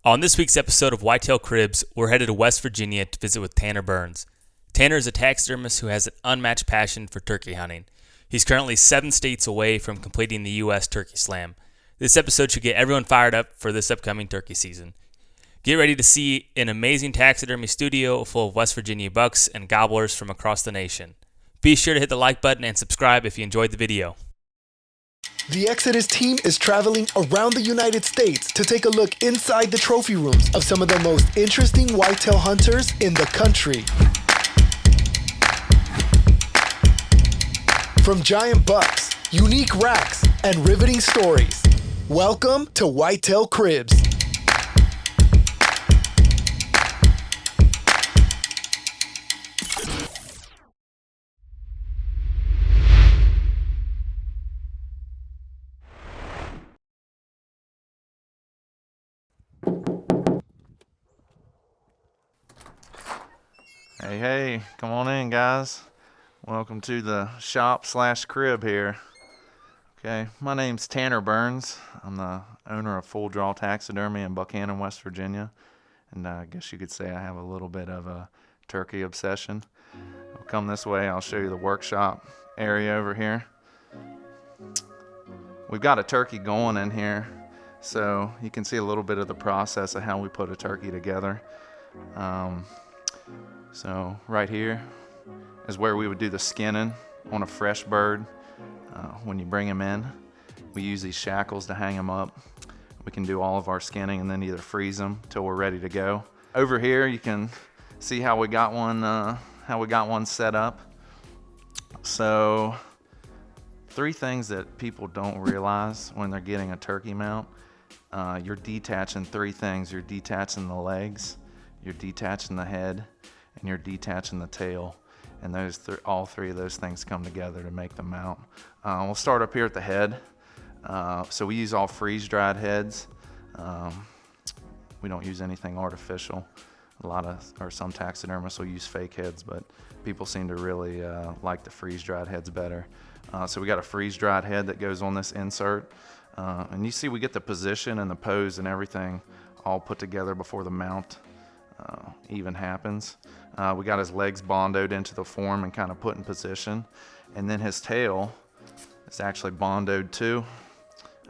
On this week's episode of Whitetail Cribs, we're headed to West Virginia to visit with Tanner Burns. Tanner is a taxidermist who has an unmatched passion for turkey hunting. He's currently 7 states away from completing the U.S. Turkey Slam. This episode should get everyone fired up for this upcoming turkey season. Get ready to see an amazing taxidermy studio full of West Virginia bucks and gobblers from across the nation. Be sure to hit the like button and subscribe if you enjoyed the video. The Exodus team is traveling around the United States to take a look inside the trophy rooms of some of the most interesting whitetail hunters in the country. From giant bucks, unique racks, and riveting stories, welcome to Whitetail Cribs. Hey, come on in, guys. Welcome to the shop/crib here. Okay, my name's Tanner Burns. I'm the owner of Full Draw Taxidermy in Buchanan, West Virginia. And I guess you could say I have a little bit of a turkey obsession. Come this way, I'll show you the workshop area over here. We've got a turkey going in here, so you can see a little bit of the process of how we put a turkey together. So right here is where we would do the skinning on a fresh bird. When you bring him in, we use these shackles to hang him up. We can do all of our skinning and then either freeze them till we're ready to go. Over here, you can see how we got one set up. So 3 things that people don't realize when they're getting a turkey mount. You're detaching 3 things. You're detaching the legs, you're detaching the head, and you're detaching the tail. And those all 3 of those things come together to make the mount. We'll start up here at the head. So we use all freeze-dried heads. We don't use anything artificial. Some taxidermists will use fake heads, but people seem to really like the freeze-dried heads better. So we got a freeze-dried head that goes on this insert. And you see we get the position and the pose and everything all put together before the mount even happens. We got his legs bondoed into the form and kind of put in position, and then his tail is actually bondoed too,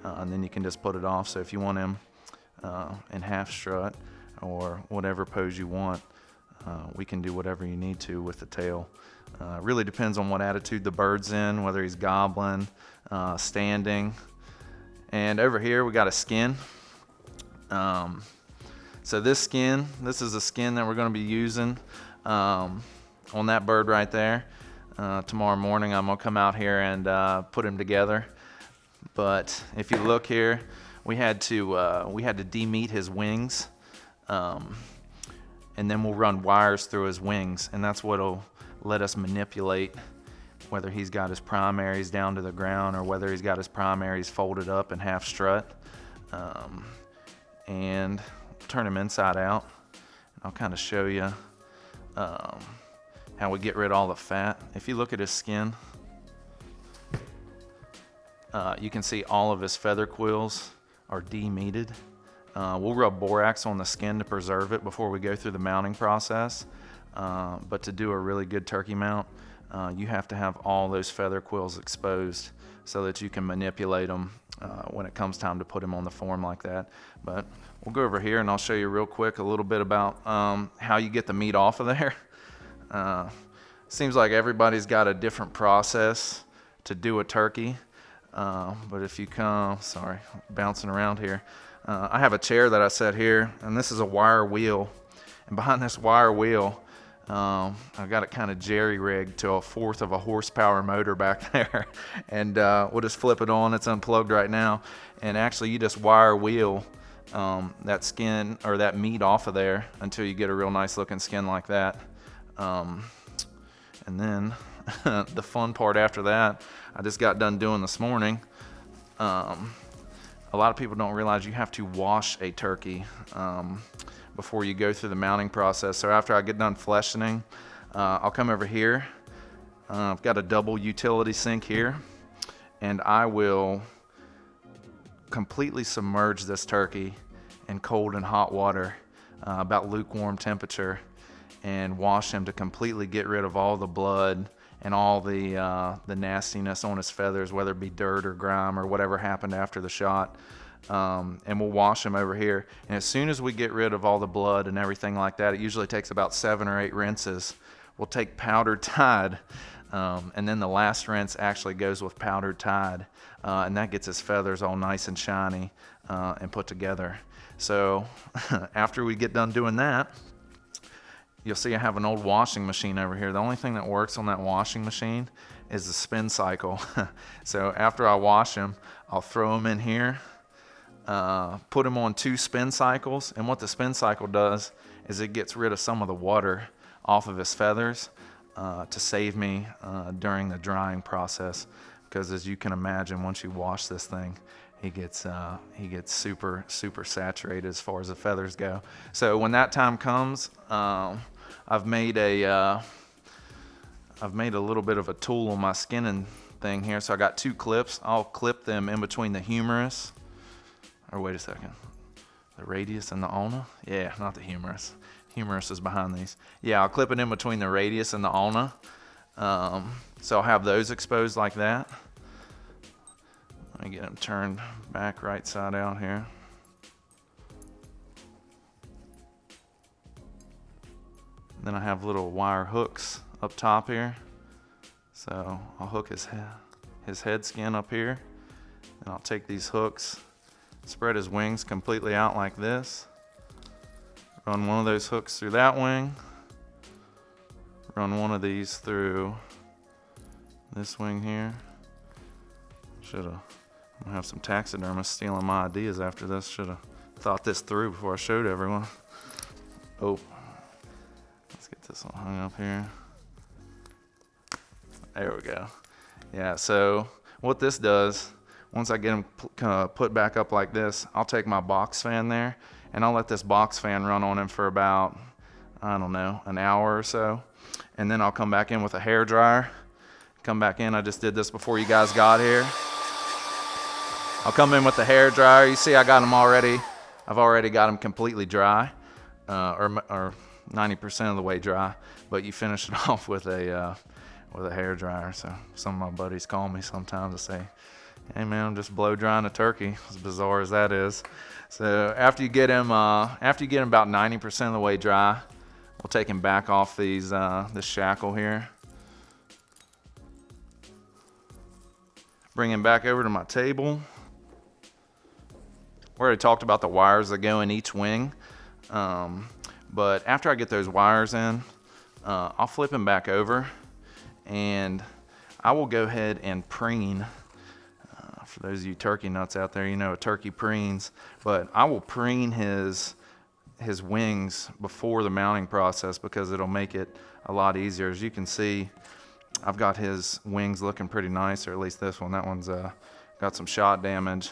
and then you can just put it off. So if you want him in half strut or whatever pose you want, we can do whatever you need to with the tail. Really depends on what attitude the bird's in, whether he's gobbling, standing. And over here we got a skin. So this is a skin that we're going to be using on that bird right there. Tomorrow morning I'm going to come out here and put him together. But if you look here, we had to demeat his wings, and then we'll run wires through his wings, and that's what'll let us manipulate whether he's got his primaries down to the ground or whether he's got his primaries folded up in half strut. And turn him inside out. I'll kind of show you how we get rid of all the fat. If you look at his skin, you can see all of his feather quills are demeated. We'll rub borax on the skin to preserve it before we go through the mounting process. But to do a really good turkey mount, you have to have all those feather quills exposed so that you can manipulate them when it comes time to put him on the form like that. But we'll go over here and I'll show you real quick a little bit about how you get the meat off of there. Seems like everybody's got a different process to do a turkey. But if you come, bouncing around here. I have a chair that I set here, and this is a wire wheel. And behind this wire wheel, I've got it kind of jerry-rigged to 1/4 of a horsepower motor back there. And we'll just flip it on. It's unplugged right now. And actually, you just wire wheel that skin or that meat off of there until you get a real nice looking skin like that. And then the fun part after that, I just got done doing this morning. A lot of people don't realize you have to wash a turkey before you go through the mounting process. So after I get done fleshing, I'll come over here. I've got a double utility sink here, and I will completely submerge this turkey in cold and hot water, about lukewarm temperature, and wash him to completely get rid of all the blood and all the nastiness on his feathers, whether it be dirt or grime or whatever happened after the shot. And we'll wash him over here. And as soon as we get rid of all the blood and everything like that, it usually takes about 7 or 8 rinses. We'll take powdered Tide, and then the last rinse actually goes with powdered Tide, and that gets his feathers all nice and shiny and put together. So after we get done doing that, you'll see I have an old washing machine over here. The only thing that works on that washing machine is the spin cycle. So after I wash him, I'll throw him in here, put him on 2 spin cycles, and what the spin cycle does is it gets rid of some of the water off of his feathers to save me during the drying process, because as you can imagine, once you wash this thing, he gets super saturated as far as the feathers go. So when that time comes, I've made a little bit of a tool on my skinning thing here. So I got 2 clips. I'll clip them in between the humerus, or wait a second, the radius and the ulna. Yeah, not the humerus. Humerus is behind these. Yeah, I'll clip it in between the radius and the ulna. So I'll have those exposed like that. Let me get them turned back right side out here. Then I have little wire hooks up top here. So I'll hook his head skin up here. Then I'll take these hooks, spread his wings completely out like this. Run one of those hooks through that wing. Run one of these through this wing here. I'm gonna have some taxidermists stealing my ideas after this. Should've thought this through before I showed everyone. Oh. Let's get this one hung up here. There we go. Yeah, so what this does, once I get them put back up like this, I'll take my box fan there and I'll let this box fan run on him for about, I don't know, an hour or so. And then I'll come back in with a hair dryer. Come back in, I just did this before you guys got here. I'll come in with the hair dryer. You see I got them already. I've already got them completely dry, or 90% of the way dry, but you finish it off with a hair dryer. So some of my buddies call me sometimes and say, "Hey man, I'm just blow drying a turkey," as bizarre as that is. So after you get him about 90% of the way dry, we'll take him back off this shackle here. Bring him back over to my table. We already talked about the wires that go in each wing. But after I get those wires in, I'll flip him back over and I will go ahead and preen. For those of you turkey nuts out there, you know a turkey preens, but I will preen his wings before the mounting process because it'll make it a lot easier. As you can see, I've got his wings looking pretty nice, or at least this one. That one's got some shot damage.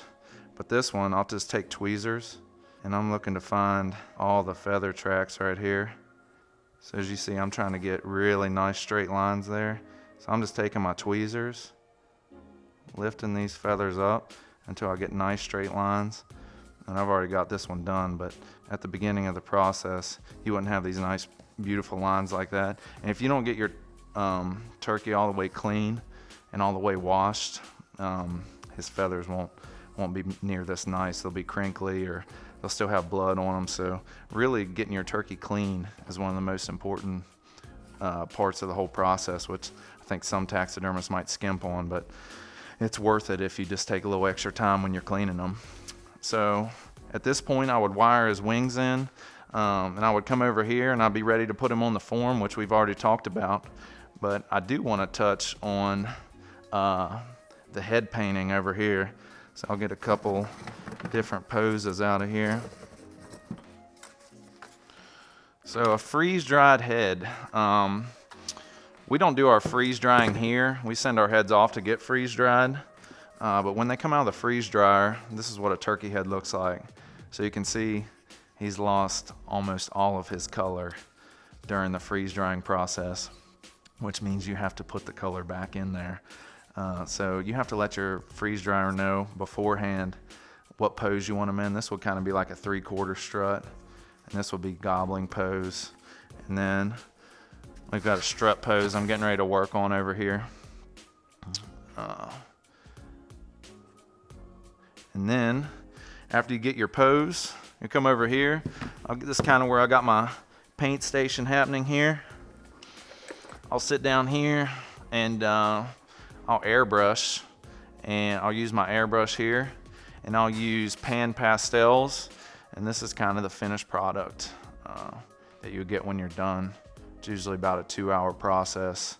But this one, I'll just take tweezers and I'm looking to find all the feather tracks right here. So as you see, I'm trying to get really nice straight lines there. So I'm just taking my tweezers, lifting these feathers up until I get nice straight lines. And I've already got this one done, but at the beginning of the process, you wouldn't have these nice, beautiful lines like that. And if you don't get your turkey all the way clean and all the way washed, his feathers won't be near this nice. They'll be crinkly or they'll still have blood on them. So really getting your turkey clean is one of the most important parts of the whole process, which I think some taxidermists might skimp on, but it's worth it if you just take a little extra time when you're cleaning them. So at this point, I would wire his wings in, and I would come over here and I'd be ready to put him on the form, which we've already talked about. But I do want to touch on the head painting over here. So I'll get a couple different poses out of here. So a freeze-dried head. We don't do our freeze drying here. We send our heads off to get freeze-dried. But when they come out of the freeze dryer, this is what a turkey head looks like. So you can see he's lost almost all of his color during the freeze drying process, which means you have to put the color back in there. So you have to let your freeze dryer know beforehand what pose you want them in. This will kind of be like a 3/4 strut, and this will be gobbling pose. And then we've got a strut pose I'm getting ready to work on over here. And then after you get your pose, you come over here. This is kind of where I got my paint station happening here. I'll sit down here and I'll airbrush, and I'll use my airbrush here, and I'll use pan pastels, and this is kind of the finished product that you get when you're done. It's usually about a 2-hour process,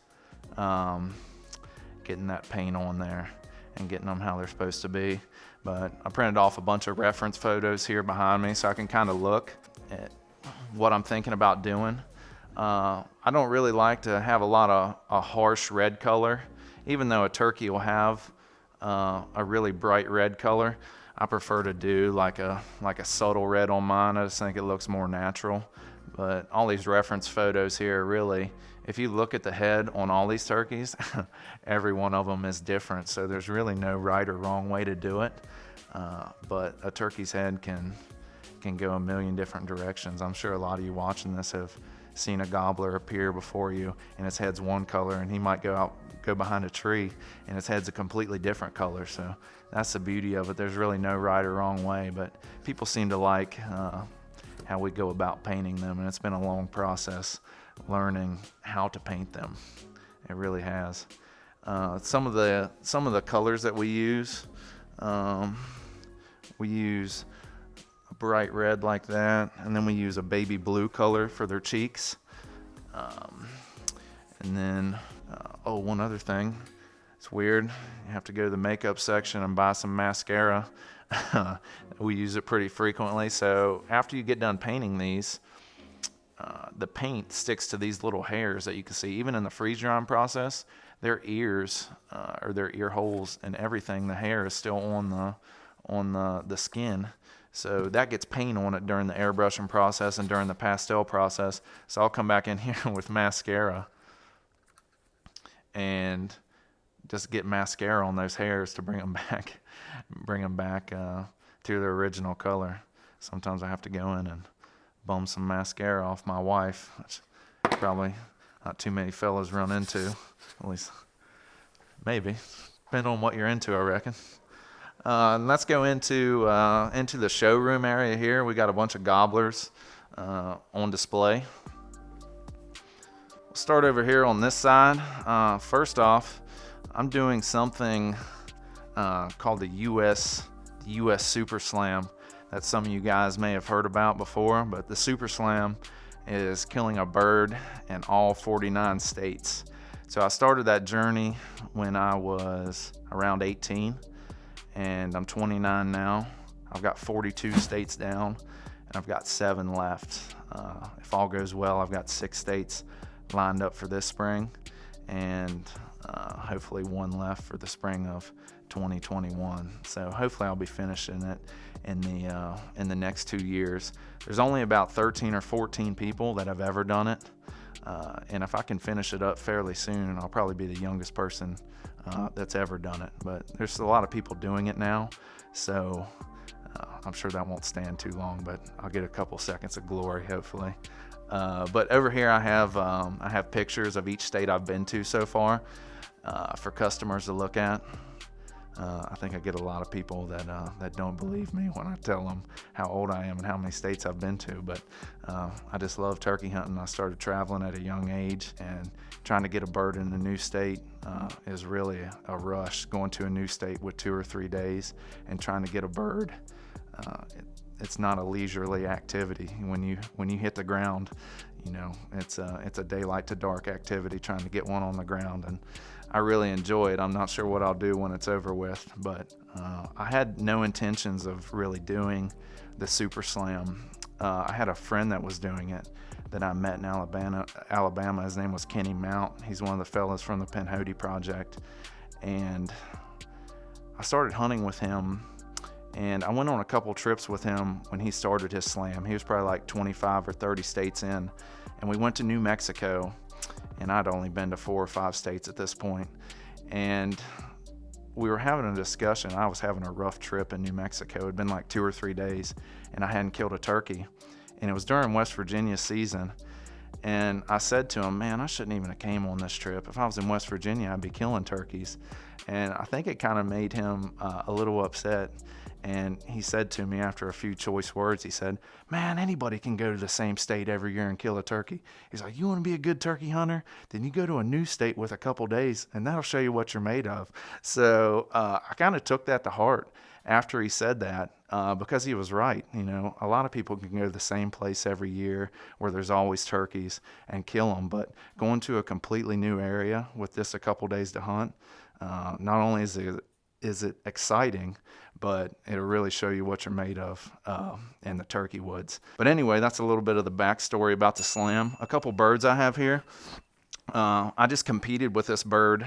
getting that paint on there and getting them how they're supposed to be. But I printed off a bunch of reference photos here behind me so I can kind of look at what I'm thinking about doing. I don't really like to have a lot of a harsh red color. Even though a turkey will have a really bright red color, I prefer to do like a subtle red on mine. I just think it looks more natural. But all these reference photos here, really, if you look at the head on all these turkeys, every one of them is different. So there's really no right or wrong way to do it. But a turkey's head can go a million different directions. I'm sure a lot of you watching this have seen a gobbler appear before you, and its head's one color, and he might go behind a tree, and its head's a completely different color. So that's the beauty of it. There's really no right or wrong way, but people seem to like how we go about painting them, and it's been a long process learning how to paint them. It really has. Some of the colors that we use a bright red like that, and then we use a baby blue color for their cheeks. And then one other thing, it's weird, you have to go to the makeup section and buy some mascara. We use it pretty frequently. So after you get done painting these, the paint sticks to these little hairs that you can see. Even in the freeze drying process, their ears or their ear holes and everything, the hair is still on the skin. So that gets paint on it during the airbrushing process and during the pastel process. So I'll come back in here with mascara and just get mascara on those hairs to bring them back to their original color. Sometimes I have to go in and bum some mascara off my wife, which probably not too many fellas run into. At least maybe, depending on what you're into, I reckon. Let's go into the showroom area here. We got a bunch of gobblers on display. We'll start over here on this side. First off, I'm doing something called the US Super Slam that some of you guys may have heard about before, but the Super Slam is killing a bird in all 49 states. So I started that journey when I was around 18, and I'm 29 now. I've got 42 states down, and I've got 7 left. If all goes well, I've got 6 states lined up for this spring, and hopefully 1 left for the spring of 2021. So hopefully I'll be finishing it in the next 2 years. There's only about 13 or 14 people that have ever done it, and if I can finish it up fairly soon, I'll probably be the youngest person that's ever done it. But there's a lot of people doing it now, so I'm sure that won't stand too long, but I'll get a couple seconds of glory hopefully. But over here I have pictures of each state I've been to so far for customers to look at. I think I get a lot of people that don't believe me when I tell them how old I am and how many states I've been to, but I just love turkey hunting. I started traveling at a young age, and trying to get a bird in a new state is really a rush. Going to a new state with 2 or 3 days and trying to get a bird, it's not a leisurely activity. When you hit the ground, it's a daylight to dark activity trying to get one on the ground, and I really enjoy it. I'm not sure what I'll do when it's over with, but I had no intentions of really doing the Super Slam. I had a friend that was doing it that I met in Alabama. His name was Kenny Mount. He's one of the fellas from the Penhody Project, and I started hunting with him, and I went on a couple trips with him when he started his slam. He was probably like 25 or 30 states in, and we went to New Mexico, and I'd only been to 4 or 5 states at this point. And we were having a discussion. I was having a rough trip in New Mexico. It'd been like 2 or 3 days, and I hadn't killed a turkey. And it was during West Virginia season. And I said to him, man, I shouldn't even have came on this trip. If I was in West Virginia, I'd be killing turkeys. And I think it kind of made him a little upset. And he said to me after a few choice words, he said, man, anybody can go to the same state every year and kill a turkey. He's like, you want to be a good turkey hunter? Then you go to a new state with a couple days, and that'll show you what you're made of. So I kind of took that to heart after he said that, because he was right. You know, a lot of people can go to the same place every year where there's always turkeys and kill them. But going to a completely new area with just a couple days to hunt, not only is it exciting, but it'll really show you what you're made of in the turkey woods. But anyway, that's a little bit of the backstory about the Slim. A couple birds I have here. I just competed with this bird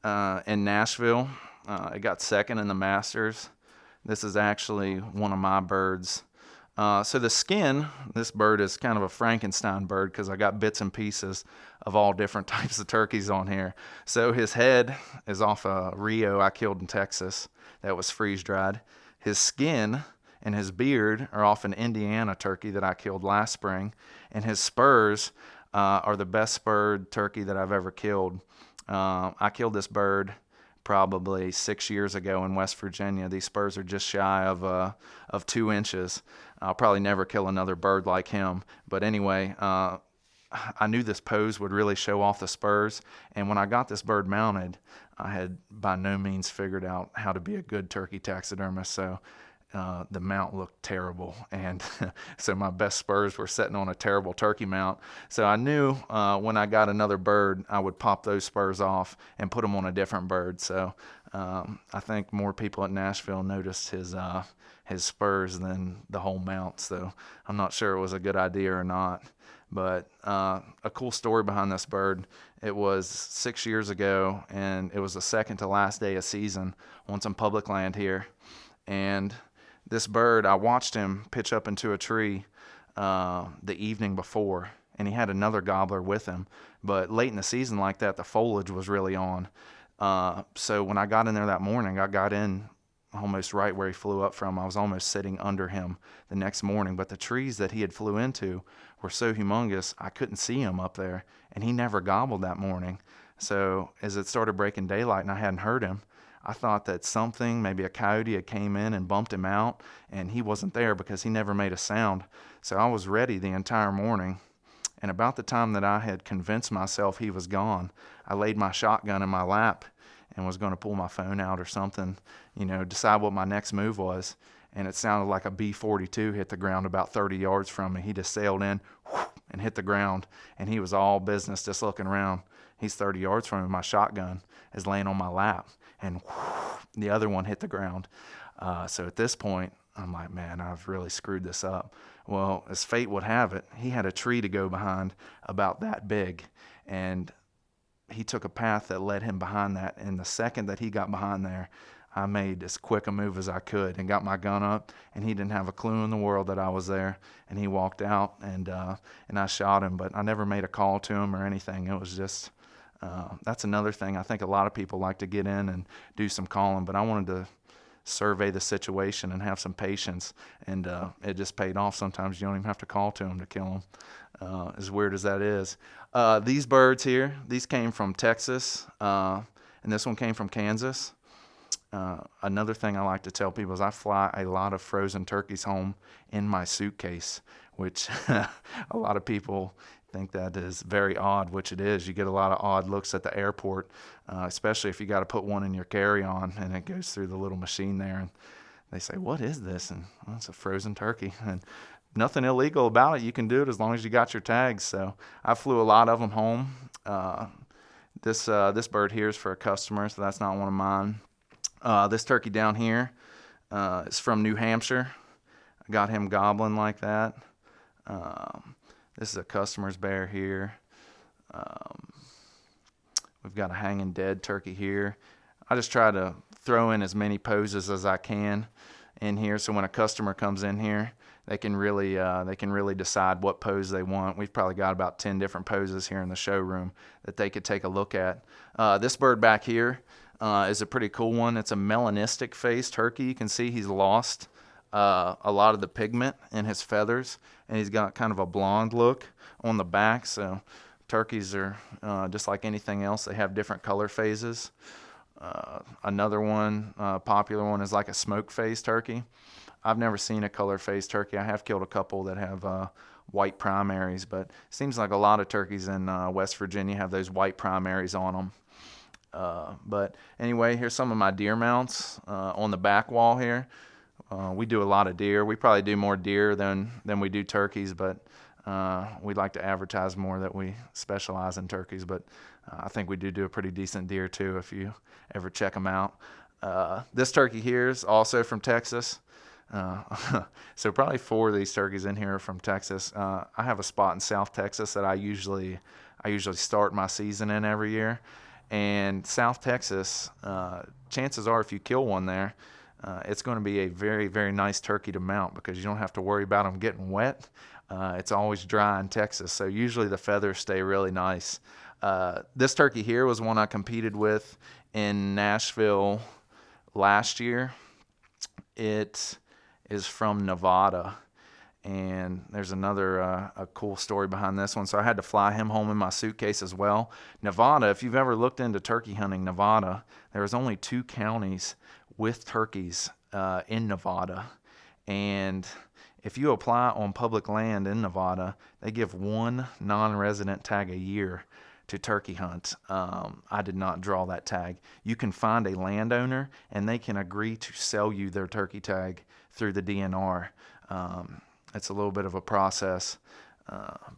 in Nashville. It got second in the Masters. This is actually one of my birds. So the skin, this bird is kind of a Frankenstein bird because I got bits and pieces of all different types of turkeys on here. So his head is off a Rio I killed in Texas that was freeze dried. His skin and his beard are off an Indiana turkey that I killed last spring. And his spurs are the best spurred turkey that I've ever killed. I killed this bird probably 6 years ago in West Virginia. These spurs are just shy of 2 inches. I'll probably never kill another bird like him. But anyway, I knew this pose would really show off the spurs. And when I got this bird mounted, I had by no means figured out how to be a good turkey taxidermist. So the mount looked terrible. And so my best spurs were sitting on a terrible turkey mount. So I knew when I got another bird, I would pop those spurs off and put them on a different bird. So I think more people at Nashville noticed his spurs than the whole mount. So I'm not sure it was a good idea or not. But a cool story behind this bird. It was 6 years ago, and it was the second to last day of season on some public land here. And this bird, I watched him pitch up into a tree the evening before, and he had another gobbler with him. But late in the season like that, the foliage was really on. So when I got in there that morning, I got in almost right where he flew up from. I was almost sitting under him the next morning. But the trees that he had flew into were so humongous, I couldn't see him up there. And he never gobbled that morning. So as it started breaking daylight and I hadn't heard him, I thought that something, maybe a coyote, had came in and bumped him out, and he wasn't there because he never made a sound. So I was ready the entire morning. And about the time that I had convinced myself he was gone, I laid my shotgun in my lap and was going to pull my phone out or something, decide what my next move was. And it sounded like a B-42 hit the ground about 30 yards from me. He just sailed in and hit the ground, and he was all business just looking around. He's 30 yards from me. My shotgun is laying on my lap, and the other one hit the ground. So at this point, I'm like, man, I've really screwed this up. Well, as fate would have it, he had a tree to go behind about that big, and he took a path that led him behind that. And the second that he got behind there, I made as quick a move as I could and got my gun up, and he didn't have a clue in the world that I was there. And he walked out, and I shot him, but I never made a call to him or anything. It was just, that's another thing. I think a lot of people like to get in and do some calling, but I wanted to survey the situation and have some patience, and it just paid off. Sometimes you don't even have to call to them to kill them, as weird as that is. These birds here, these came from Texas, and this one came from Kansas. Another thing I like to tell people is I fly a lot of frozen turkeys home in my suitcase, which a lot of people think that is very odd, which it is. You get a lot of odd looks at the airport, especially if you got to put one in your carry-on and it goes through the little machine there, and they say, what is this? And well, it's a frozen turkey, and nothing illegal about it. You can do it as long as you got your tags. So I flew a lot of them home. This bird here is for a customer, so that's not one of mine. This turkey down here is from New Hampshire. I got him gobbling like that. This is a customer's bear here. We've got a hanging dead turkey here. I just try to throw in as many poses as I can in here, so when a customer comes in here, they can really decide what pose they want. We've probably got about 10 different poses here in the showroom that they could take a look at. This bird back here, is a pretty cool one. It's a melanistic face turkey. You can see he's lost a lot of the pigment in his feathers, and he's got kind of a blonde look on the back. So turkeys are just like anything else. They have different color phases. Another one, popular one, is like a smoke phase turkey. I've never seen a color phase turkey. I have killed a couple that have white primaries, but it seems like a lot of turkeys in West Virginia have those white primaries on them. But anyway, here's some of my deer mounts on the back wall here. We do a lot of deer. We probably do more deer than we do turkeys, but we like to advertise more that we specialize in turkeys. But I think we do a pretty decent deer too if you ever check them out. This turkey here is also from Texas. So probably 4 of these turkeys in here are from Texas. I have a spot in South Texas that I usually start my season in every year. And South Texas, chances are if you kill one there, it's going to be a very, very nice turkey to mount because you don't have to worry about them getting wet. It's always dry in Texas, so usually the feathers stay really nice. This turkey here was one I competed with in Nashville last year. It is from Nevada, and there's another a cool story behind this one. So I had to fly him home in my suitcase as well. Nevada, if you've ever looked into turkey hunting, Nevada, there's only 2 counties with turkeys in Nevada, and if you apply on public land in Nevada, they give 1 non-resident tag a year to turkey hunt. I did not draw that tag. You can find a landowner and they can agree to sell you their turkey tag through the DNR. It's a little bit of a process,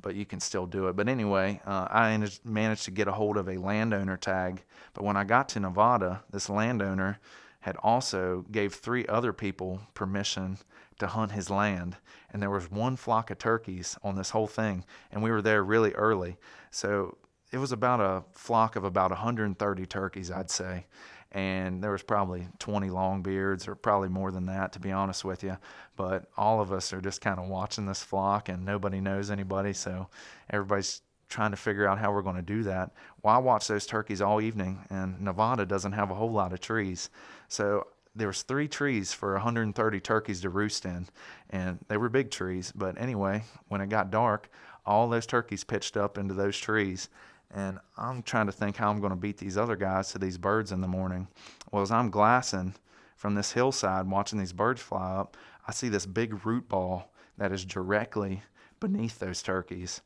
but you can still do it. But anyway, I managed to get a hold of a landowner tag. But when I got to Nevada, this landowner had also gave 3 other people permission to hunt his land, and there was 1 flock of turkeys on this whole thing, and we were there really early. So it was about a flock of about 130 turkeys, I'd say, and there was probably 20 longbeards, or probably more than that, to be honest with you. But all of us are just kind of watching this flock, and nobody knows anybody, so everybody's trying to figure out how we're going to do that. Well, I watched those turkeys all evening, and Nevada doesn't have a whole lot of trees, so there was 3 trees for 130 turkeys to roost in, and they were big trees. But anyway, when it got dark, all those turkeys pitched up into those trees, and I'm trying to think how I'm going to beat these other guys to these birds in the morning. Well, as I'm glassing from this hillside watching these birds fly up, I see this big root ball that is directly beneath those turkeys.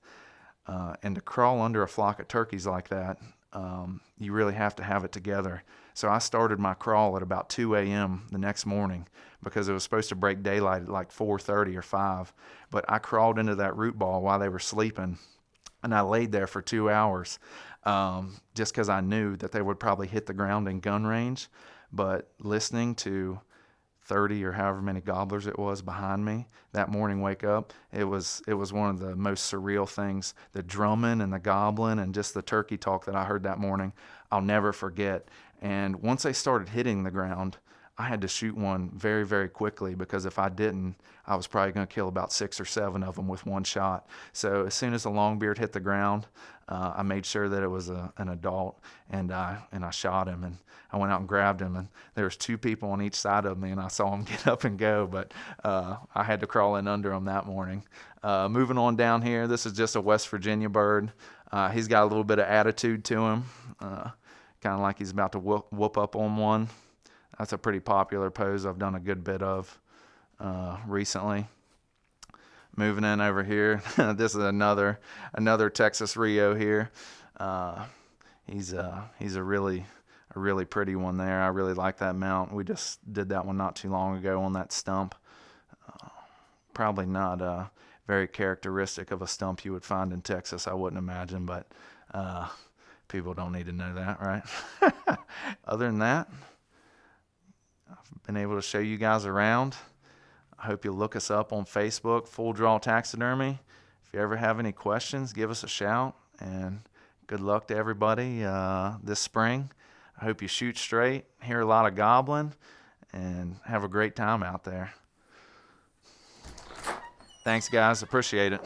And to crawl under a flock of turkeys like that, you really have to have it together. So I started my crawl at about 2 a.m. the next morning because it was supposed to break daylight at like 4:30 or 5. But I crawled into that root ball while they were sleeping, and I laid there for 2 hours just because I knew that they would probably hit the ground in gun range. But listening to 30 or however many gobblers it was behind me that morning wake up, it was one of the most surreal things. The drumming and the gobbling and just the turkey talk that I heard that morning, I'll never forget. And once they started hitting the ground, I had to shoot one very, very quickly because if I didn't, I was probably going to kill about 6 or 7 of them with one shot. So as soon as the longbeard hit the ground, I made sure that it was an adult, and I shot him, and I went out and grabbed him, and there was 2 people on each side of me, and I saw them get up and go, but I had to crawl in under them that morning. Moving on down here, this is just a West Virginia bird. He's got a little bit of attitude to him, kind of like he's about to whoop up on one. That's a pretty popular pose I've done a good bit of recently. Moving in over here, this is another Texas Rio here. He's a really pretty one there. I really like that mount. We just did that one not too long ago on that stump. Probably not very characteristic of a stump you would find in Texas, I wouldn't imagine, but people don't need to know that, right? Other than that, I've been able to show you guys around. I hope you'll look us up on Facebook, Full Draw Taxidermy. If you ever have any questions, give us a shout, and good luck to everybody this spring. I hope you shoot straight, hear a lot of gobbling, and have a great time out there. Thanks, guys. Appreciate it.